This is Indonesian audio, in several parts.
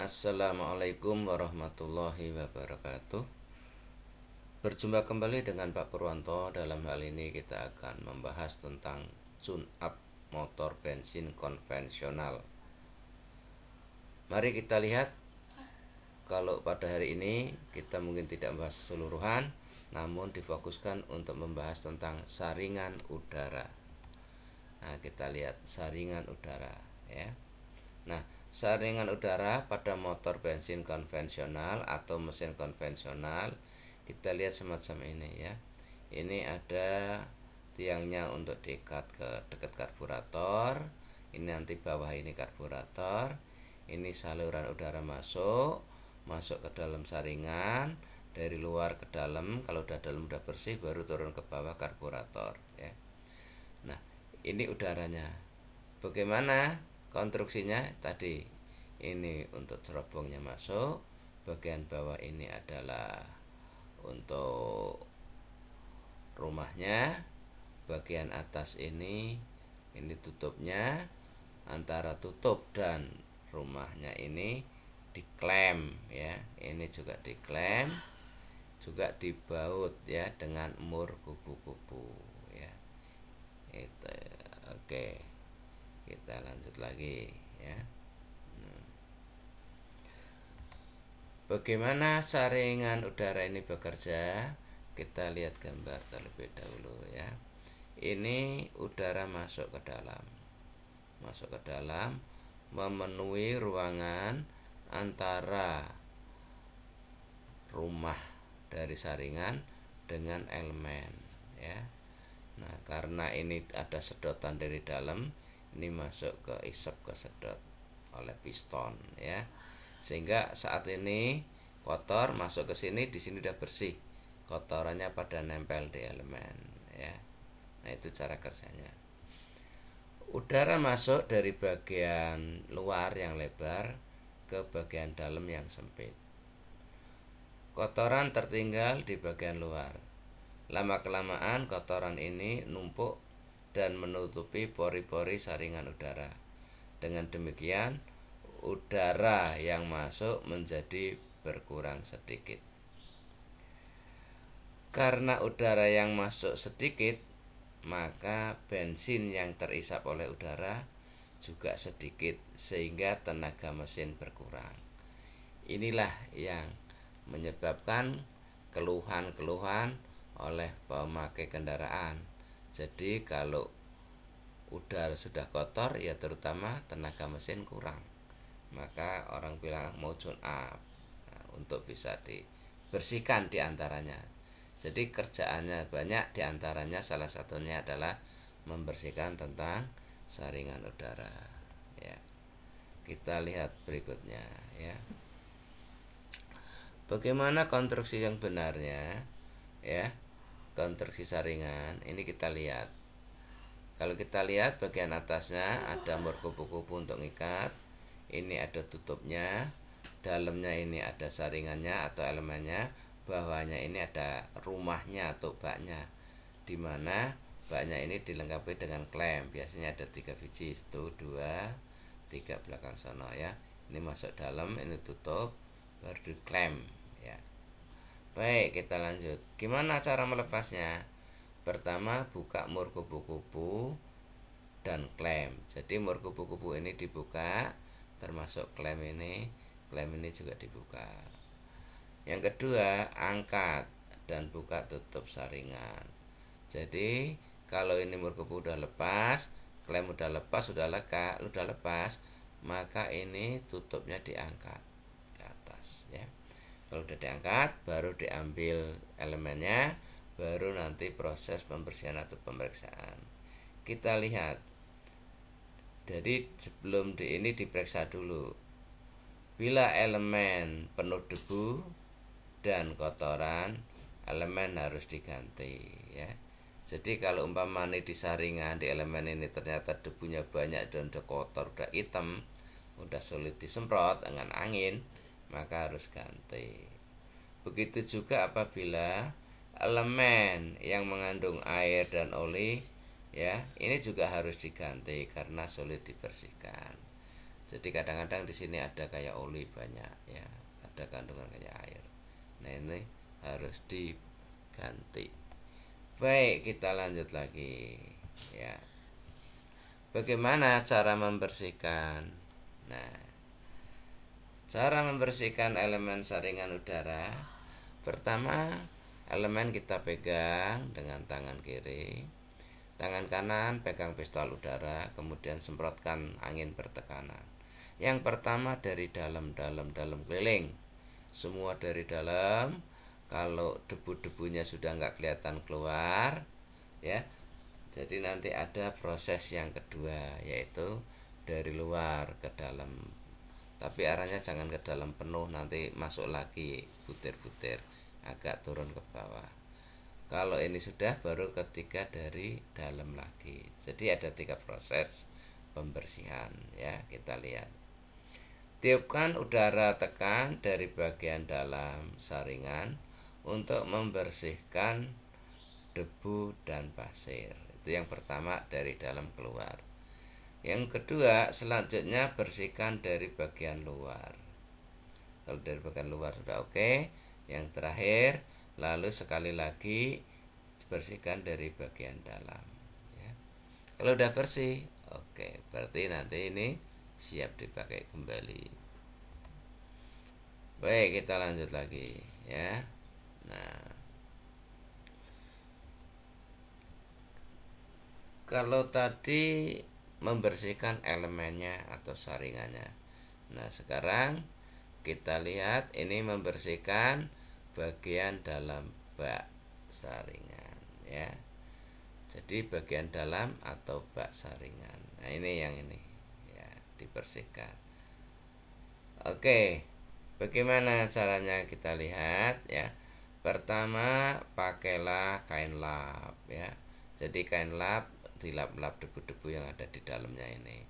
Assalamualaikum warahmatullahi wabarakatuh. Berjumpa kembali dengan Pak Purwanto. Dalam hal ini kita akan membahas tentang tune up motor bensin konvensional. Mari kita lihat. Kalau pada hari ini kita mungkin tidak membahas keseluruhan, namun difokuskan untuk membahas tentang saringan udara. Nah, kita lihat saringan udara ya. Nah, saringan udara pada motor bensin konvensional atau mesin konvensional kita lihat semacam ini ya. Ini ada tiangnya untuk diikat ke dekat karburator. Ini nanti bawah ini karburator. Ini saluran udara masuk ke dalam saringan, dari luar ke dalam. Kalau udah dalam udah bersih, baru turun ke bawah karburator ya. Nah, ini udaranya. Bagaimana konstruksinya tadi? Ini untuk cerobongnya masuk, bagian bawah ini adalah untuk rumahnya, bagian atas ini tutupnya. Antara tutup dan rumahnya ini diklem ya. Ini juga diklem, juga dibaut ya dengan mur kupu-kupu ya. Itu. Oke, kita lanjut lagi ya. Bagaimana saringan udara ini bekerja? Kita lihat gambar terlebih dahulu ya. Ini udara masuk ke dalam, memenuhi ruangan antara rumah dari saringan dengan elemen ya. Nah, karena ini ada sedotan dari dalam, ini masuk ke isep ke sedot oleh piston ya. Sehingga saat ini kotor masuk ke sini, di sini udah bersih. Kotorannya pada nempel di elemen ya. Nah, itu cara kerjanya. Udara masuk dari bagian luar yang lebar ke bagian dalam yang sempit. Kotoran tertinggal di bagian luar. Lama-kelamaan kotoran ini numpuk dan menutupi pori-pori saringan udara. Dengan demikian, udara yang masuk menjadi berkurang sedikit. Karena udara yang masuk sedikit, maka bensin yang terisap oleh udara juga sedikit, sehingga tenaga mesin berkurang. Inilah yang menyebabkan keluhan-keluhan oleh pemakai kendaraan. Jadi kalau udara sudah kotor, ya terutama tenaga mesin kurang, maka orang bilang mau tune up. Nah, untuk bisa dibersihkan diantaranya. Jadi kerjaannya banyak, diantaranya salah satunya adalah membersihkan tentang saringan udara ya. Kita lihat berikutnya ya. Bagaimana konstruksi yang benarnya ya, konstruksi saringan ini kita lihat. Kalau kita lihat bagian atasnya ada mur kupu-kupu untuk ngikat. Ini ada tutupnya, dalamnya ini ada saringannya atau elemennya, bawahnya ini ada rumahnya atau baknya, dimana baknya ini dilengkapi dengan klem. Biasanya ada 3 biji, 1, 2, 3 belakang sono ya. Ini masuk dalam, ini tutup, baru diklem ya. Baik, kita lanjut. Gimana cara melepasnya? Pertama, buka mur kupu-kupu dan klem. Jadi mur kupu-kupu ini dibuka, termasuk klem ini juga dibuka. Yang kedua, angkat dan buka tutup saringan. Jadi kalau ini mur kupu udah lepas, klem udah lepas, udah lepas, maka ini tutupnya diangkat ke atas ya. Kalau udah diangkat, baru diambil elemennya, baru nanti proses pembersihan atau pemeriksaan. Kita lihat. Jadi sebelum ini diperiksa dulu. Bila elemen penuh debu dan kotoran, elemen harus diganti ya. Jadi kalau umpama ini di saringan, di elemen ini ternyata debunya banyak dan udah kotor, udah hitam, udah sulit disemprot dengan angin, maka harus ganti. Begitu juga apabila elemen yang mengandung air dan oli ya, ini juga harus diganti karena sulit dibersihkan. Jadi kadang-kadang di sini ada kayak oli banyak ya, ada kandungan kayak air. Nah ini harus diganti. Baik, kita lanjut lagi ya. Bagaimana cara membersihkan? Nah, cara membersihkan elemen saringan udara. Pertama, elemen kita pegang dengan tangan kiri. Tangan kanan pegang pistol udara, kemudian semprotkan angin bertekanan. Yang pertama dari dalam keliling. Semua dari dalam. Kalau debu-debunya sudah nggak kelihatan keluar, ya. Jadi nanti ada proses yang kedua, yaitu dari luar ke dalam. Tapi arahnya jangan ke dalam penuh, nanti masuk lagi butir-butir, agak turun ke bawah. Kalau ini sudah, baru ketiga dari dalam lagi. Jadi ada 3 proses pembersihan ya, kita lihat. Tiupkan udara tekan dari bagian dalam saringan untuk membersihkan debu dan pasir. Itu yang pertama, dari dalam keluar. Yang kedua, selanjutnya bersihkan dari bagian luar. Kalau dari bagian luar sudah oke. Yang terakhir, lalu sekali lagi bersihkan dari bagian dalam ya. Kalau udah bersih, oke, berarti nanti ini siap dipakai kembali. Baik, kita lanjut lagi ya. Nah, kalau tadi membersihkan elemennya atau saringannya. Nah, sekarang kita lihat ini membersihkan bagian dalam bak saringan ya. Jadi bagian dalam atau bak saringan. Nah, ini yang ini ya, dibersihkan. Oke, bagaimana caranya kita lihat ya. Pertama, pakailah kain lap ya. Jadi kain lap dilap-lap debu-debu yang ada di dalamnya ini.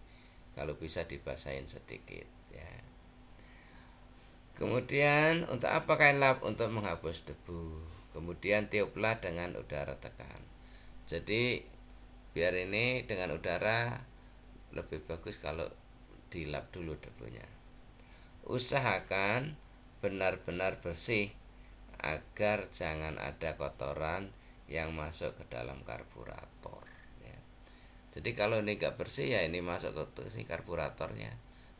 Kalau bisa dibasahin sedikit ya. Kemudian untuk apa kain lap? Untuk menghapus debu. Kemudian tiuplah dengan udara tekan. Jadi biar ini dengan udara lebih bagus kalau dilap dulu debunya. Usahakan benar-benar bersih agar jangan ada kotoran yang masuk ke dalam karburator ya. Jadi kalau ini gak bersih ya ini masuk ke si karburatornya,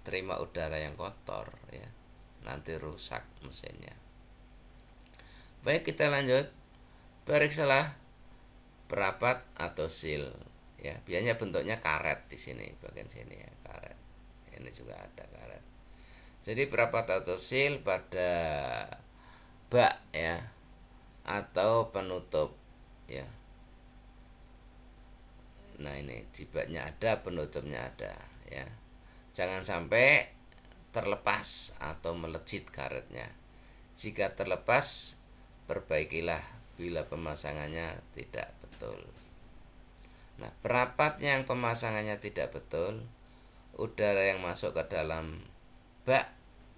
terima udara yang kotor ya, nanti rusak mesinnya. Baik, kita lanjut. Periksalah perapat atau seal ya. Biasanya bentuknya karet di sini, bagian sini ya, karet. Ini juga ada karet. Jadi perapat atau seal pada bak ya, atau penutup ya. Nah, ini di baknya ada, penutupnya ada ya. Jangan sampai terlepas atau melejit karetnya. Jika terlepas, perbaikilah bila pemasangannya tidak betul. Nah, perapat yang pemasangannya tidak betul, udara yang masuk ke dalam bak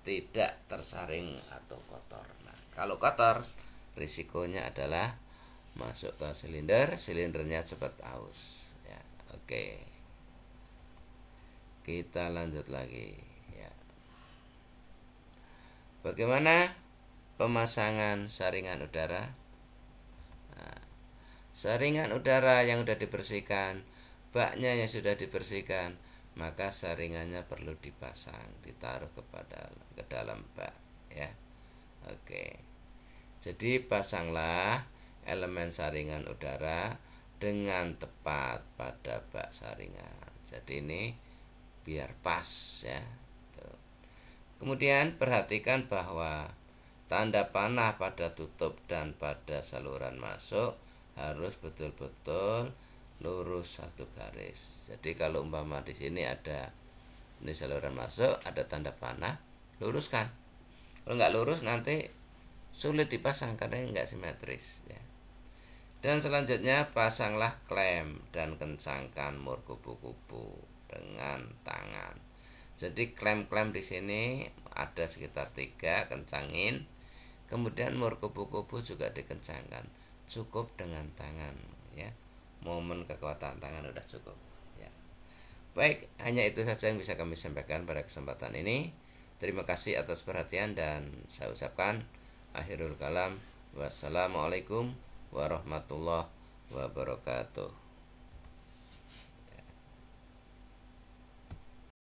tidak tersaring atau kotor. Nah, kalau kotor, risikonya adalah masuk ke silinder, silindernya cepat aus ya. Oke, kita lanjut lagi ya. Bagaimana pemasangan saringan udara? Nah, saringan udara yang sudah dibersihkan, baknya yang sudah dibersihkan, maka saringannya perlu dipasang, ditaruh ke dalam bak ya. Oke, jadi pasanglah elemen saringan udara dengan tepat pada bak saringan. Jadi ini biar pas ya. Tuh. Kemudian perhatikan bahwa tanda panah pada tutup dan pada saluran masuk harus betul-betul lurus satu garis. Jadi kalau umpama di sini ada ini saluran masuk, ada tanda panah, luruskan. Kalau nggak lurus nanti sulit dipasang karena nggak simetris ya. Dan selanjutnya pasanglah klem dan kencangkan mur kupu-kupu dengan tangan. Jadi klem-klem di sini ada sekitar 3, kencangin. Kemudian mur kupu-kupu juga dikencangkan. Cukup dengan tangan ya. Momen kekuatan tangan udah cukup ya. Baik, hanya itu saja yang bisa kami sampaikan pada kesempatan ini. Terima kasih atas perhatian dan saya ucapkan akhirul kalam. Wassalamualaikum warahmatullahi wabarakatuh.